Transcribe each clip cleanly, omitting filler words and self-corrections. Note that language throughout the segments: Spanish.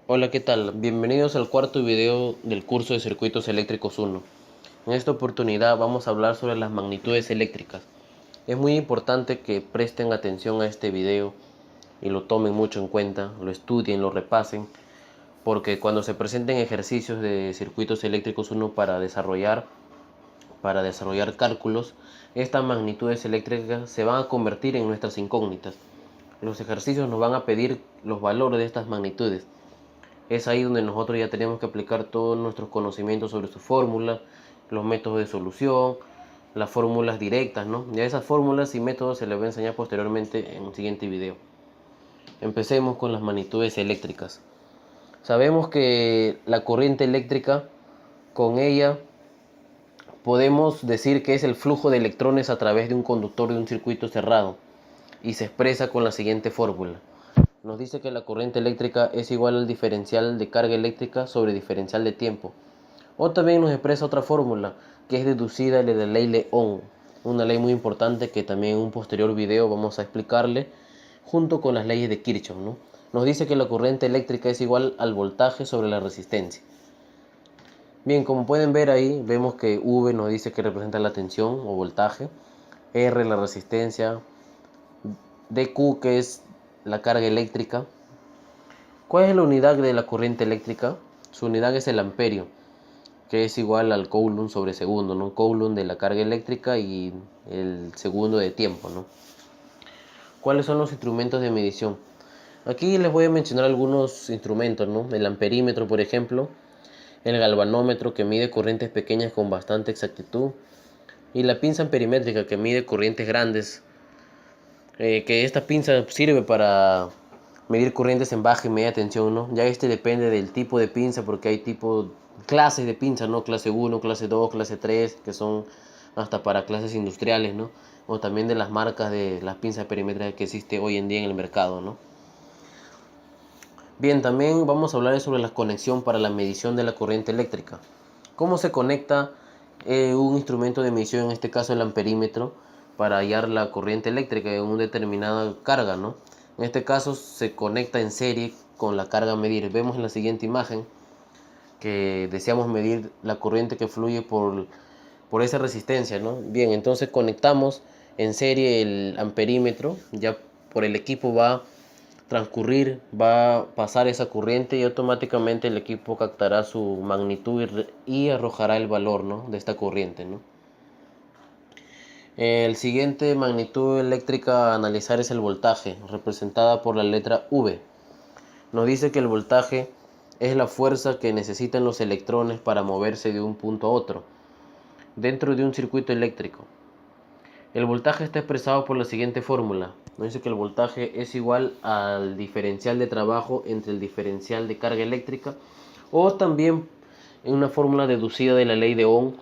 Hola, ¿qué tal? Bienvenidos al cuarto video del curso de Circuitos Eléctricos 1. En esta oportunidad vamos a hablar sobre las magnitudes eléctricas. Es muy importante que presten atención a este video y lo tomen mucho en cuenta, lo estudien, lo repasen, porque cuando se presenten ejercicios de Circuitos Eléctricos 1 para desarrollar cálculos, estas magnitudes eléctricas se van a convertir en nuestras incógnitas. Los ejercicios nos van a pedir los valores de estas magnitudes. Es ahí donde nosotros ya tenemos que aplicar todos nuestros conocimientos sobre su fórmula, los métodos de solución, las fórmulas directas, ¿no? Ya esas fórmulas y métodos se les va a enseñar posteriormente en un siguiente video. Empecemos con las magnitudes eléctricas. Sabemos que la corriente eléctrica, con ella podemos decir que es el flujo de electrones a través de un conductor de un circuito cerrado y se expresa con la siguiente fórmula. Nos dice que la corriente eléctrica es igual al diferencial de carga eléctrica sobre diferencial de tiempo. O también nos expresa otra fórmula que es deducida de la ley de Ohm, una ley muy importante que también en un posterior video vamos a explicarle junto con las leyes de Kirchhoff, ¿no? Nos dice que la corriente eléctrica es igual al voltaje sobre la resistencia. Bien, como pueden ver ahí, vemos que V nos dice que representa la tensión o voltaje, R la resistencia, dQ que es la carga eléctrica. ¿Cuál es la unidad de la corriente eléctrica? Su unidad es el amperio, que es igual al coulomb sobre segundo, ¿no? Coulomb de la carga eléctrica y el segundo de tiempo, ¿no? ¿Cuáles son los instrumentos de medición? Aquí les voy a mencionar algunos instrumentos, ¿no? El amperímetro, por ejemplo, el galvanómetro que mide corrientes pequeñas con bastante exactitud y la pinza amperimétrica que mide corrientes grandes, que esta pinza sirve para medir corrientes en baja y media tensión, ¿no? Ya depende del tipo de pinza porque hay clases de pinza, ¿no? Clase 1, clase 2, clase 3, que son hasta para clases industriales, ¿no? O también de las marcas de las pinzas perimétricas que existe hoy en día en el mercado, ¿no? Bien, también vamos a hablar sobre la conexión para la medición de la corriente eléctrica. ¿Cómo se conecta un instrumento de medición, en este caso el amperímetro, para hallar la corriente eléctrica en una determinada carga, ¿no? En este caso se conecta en serie con la carga a medir. Vemos en la siguiente imagen que deseamos medir la corriente que fluye por esa resistencia, ¿no? Bien, entonces conectamos en serie el amperímetro, ya por el equipo va a pasar esa corriente y automáticamente el equipo captará su magnitud y arrojará el valor, ¿no? De esta corriente, ¿no? El siguiente magnitud eléctrica a analizar es el voltaje, representada por la letra V. Nos dice que el voltaje es la fuerza que necesitan los electrones para moverse de un punto a otro dentro de un circuito eléctrico. El voltaje está expresado por la siguiente fórmula. Nos dice que el voltaje es igual al diferencial de trabajo entre el diferencial de carga eléctrica o también en una fórmula deducida de la ley de Ohm,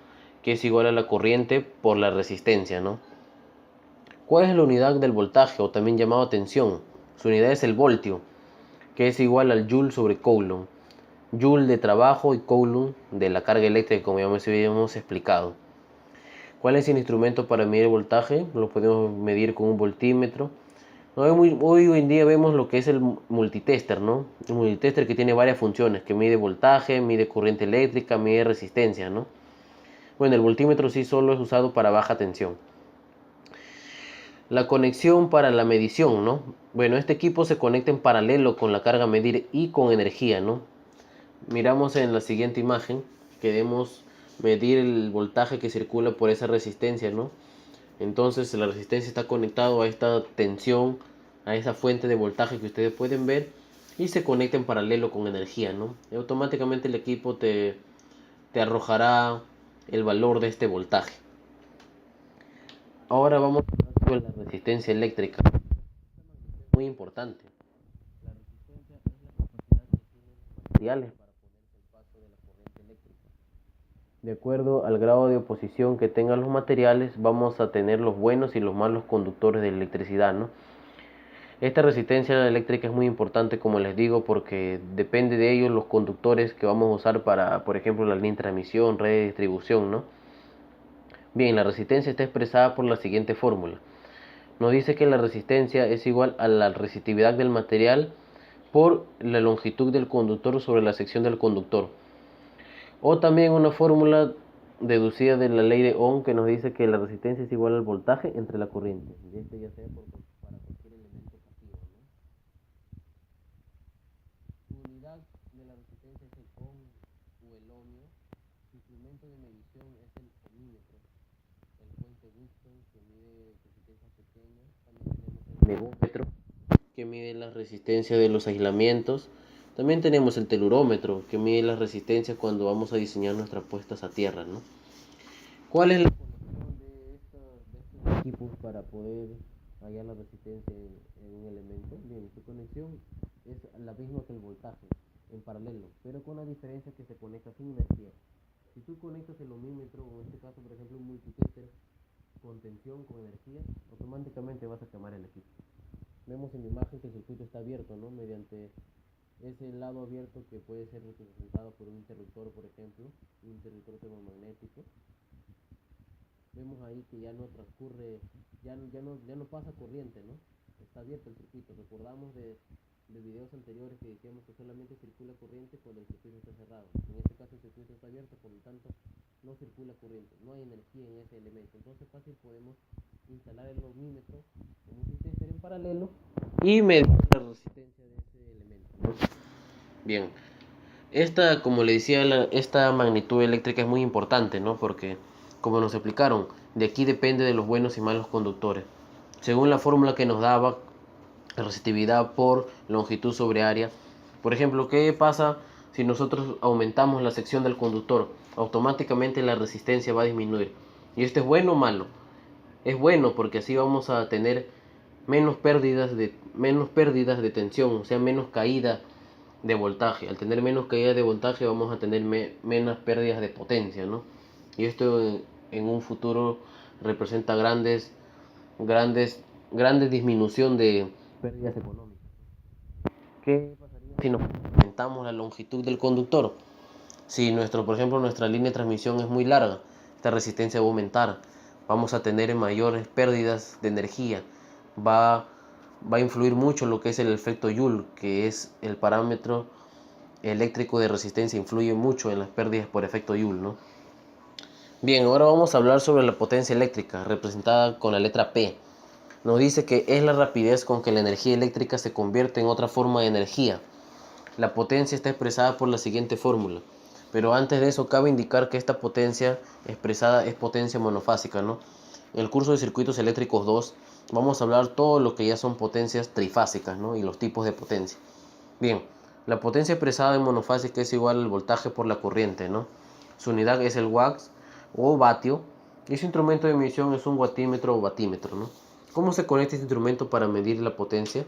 que es igual a la corriente por la resistencia, ¿no? ¿Cuál es la unidad del voltaje o también llamado tensión? Su unidad es el voltio, que es igual al joule sobre coulomb. Joule de trabajo y coulomb de la carga eléctrica, como ya hemos explicado. ¿Cuál es el instrumento para medir el voltaje? Lo podemos medir con un voltímetro. Hoy en día vemos lo que es el multitester, ¿no? Un multitester que tiene varias funciones, que mide voltaje, mide corriente eléctrica, mide resistencia, ¿no? Bueno, el voltímetro sí solo es usado para baja tensión. La conexión para la medición, ¿no? Bueno, este equipo se conecta en paralelo con la carga a medir y con energía, ¿no? Miramos en la siguiente imagen, queremos medir el voltaje que circula por esa resistencia, ¿no? Entonces la resistencia está conectado a esta tensión, a esa fuente de voltaje que ustedes pueden ver y se conecta en paralelo con energía, ¿no? Y automáticamente el equipo te arrojará el valor de este voltaje. Ahora vamos a hablar sobre la resistencia eléctrica, muy importante. La resistencia es la capacidad que tienen los materiales para oponerse al paso de la corriente eléctrica. De acuerdo al grado de oposición que tengan los materiales, vamos a tener los buenos y los malos conductores de electricidad, ¿no? Esta resistencia eléctrica es muy importante, como les digo, porque depende de ellos los conductores que vamos a usar para, por ejemplo, la línea de transmisión, red de distribución, ¿no? Bien, la resistencia está expresada por la siguiente fórmula. Nos dice que la resistencia es igual a la resistividad del material por la longitud del conductor sobre la sección del conductor. O también una fórmula deducida de la ley de Ohm que nos dice que la resistencia es igual al voltaje entre la corriente. Y este ya sea para cualquier elemento pasivo, ¿no? Su unidad de la resistencia es el ohm o el ohmio. Su instrumento de medición es el ohmímetro, el puente Whiston que mide resistencias pequeñas. También tenemos el megómetro que mide la resistencia de los aislamientos. También tenemos el telurómetro que mide las resistencias cuando vamos a diseñar nuestras puestas a tierra, ¿no? ¿Cuál es la conexión de estos equipos para poder hallar la resistencia en un elemento? Bien, su conexión es la misma que el voltaje, en paralelo, pero con la diferencia que se conecta sin energía. Si tú conectas el ohmímetro, o en este caso, por ejemplo, un multitester con tensión, con energía, automáticamente vas a quemar el equipo. Vemos en la imagen que el circuito está abierto, ¿no? Mediante ese lado abierto que puede ser representado por un interruptor, por ejemplo, un interruptor termomagnético. Vemos ahí que ya no transcurre, ya no pasa corriente, ¿no? Está abierto el circuito. Recordamos de videos anteriores que decíamos que solamente circula corriente cuando el circuito está cerrado. En este caso el circuito está abierto, por lo tanto no circula corriente, no hay energía en ese elemento. Entonces fácil podemos instalar el ohmímetro como un tester en paralelo y medir la resistencia de ese elemento, ¿no? Bien, como le decía, esta magnitud eléctrica es muy importante, ¿no? Porque, como nos explicaron, de aquí depende de los buenos y malos conductores. Según la fórmula que nos daba, resistividad por longitud sobre área. Por ejemplo, ¿qué pasa si nosotros aumentamos la sección del conductor? Automáticamente la resistencia va a disminuir. ¿Y esto es bueno o malo? Es bueno porque así vamos a tener menos pérdidas de tensión, o sea, menos caída de voltaje. Al tener menos caída de voltaje vamos a tener menos pérdidas de potencia, ¿no? Y esto en un futuro representa grandes disminución de pérdidas económicas. ¿Qué pasaría si nos aumentamos la longitud del conductor? Si por ejemplo, nuestra línea de transmisión es muy larga, esta resistencia va a aumentar. Vamos a tener mayores pérdidas de energía. Va a influir mucho lo que es el efecto Joule, que es el parámetro eléctrico de resistencia, influye mucho en las pérdidas por efecto Joule, ¿no? Bien, ahora vamos a hablar sobre la potencia eléctrica, representada con la letra P. Nos dice que es la rapidez con que la energía eléctrica se convierte en otra forma de energía. La potencia está expresada por la siguiente fórmula. Pero antes de eso cabe indicar que esta potencia expresada es potencia monofásica, ¿no? En el curso de circuitos eléctricos 2 vamos a hablar todo lo que ya son potencias trifásicas, ¿no? Y los tipos de potencia. Bien, la potencia expresada en monofásica es igual al voltaje por la corriente, ¿no? Su unidad es el watts o vatio y su instrumento de medición es un watímetro o batímetro, ¿no? ¿Cómo se conecta este instrumento para medir la potencia?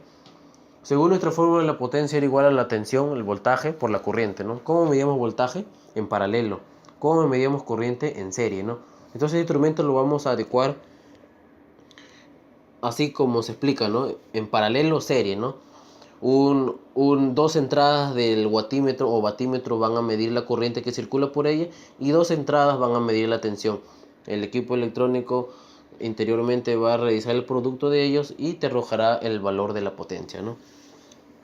Según nuestra fórmula, la potencia era igual a la tensión, el voltaje, por la corriente, ¿no? ¿Cómo medíamos voltaje? En paralelo. ¿Cómo medíamos corriente? En serie, ¿no? Entonces el instrumento lo vamos a adecuar así como se explica, ¿no? En paralelo, serie, ¿no? Dos entradas del watímetro o batímetro van a medir la corriente que circula por ella y dos entradas van a medir la tensión. El equipo electrónico interiormente va a realizar el producto de ellos y te arrojará el valor de la potencia, ¿no?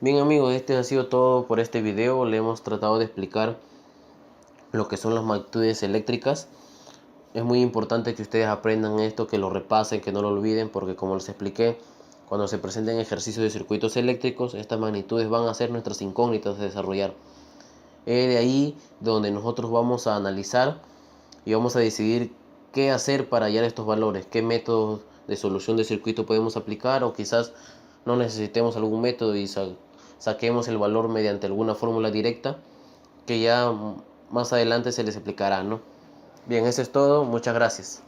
Bien amigos, este ha sido todo por este video. Le hemos tratado de explicar lo que son las magnitudes eléctricas. Es muy importante que ustedes aprendan esto, que lo repasen, que no lo olviden, porque como les expliqué, cuando se presenten ejercicios de circuitos eléctricos, estas magnitudes van a ser nuestras incógnitas de desarrollar. Es de ahí donde nosotros vamos a analizar y vamos a decidir qué hacer para hallar estos valores, qué métodos de solución de circuito podemos aplicar, o quizás no necesitemos algún método y saquemos el valor mediante alguna fórmula directa que ya más adelante se les explicará, ¿no? Bien, eso es todo. Muchas gracias.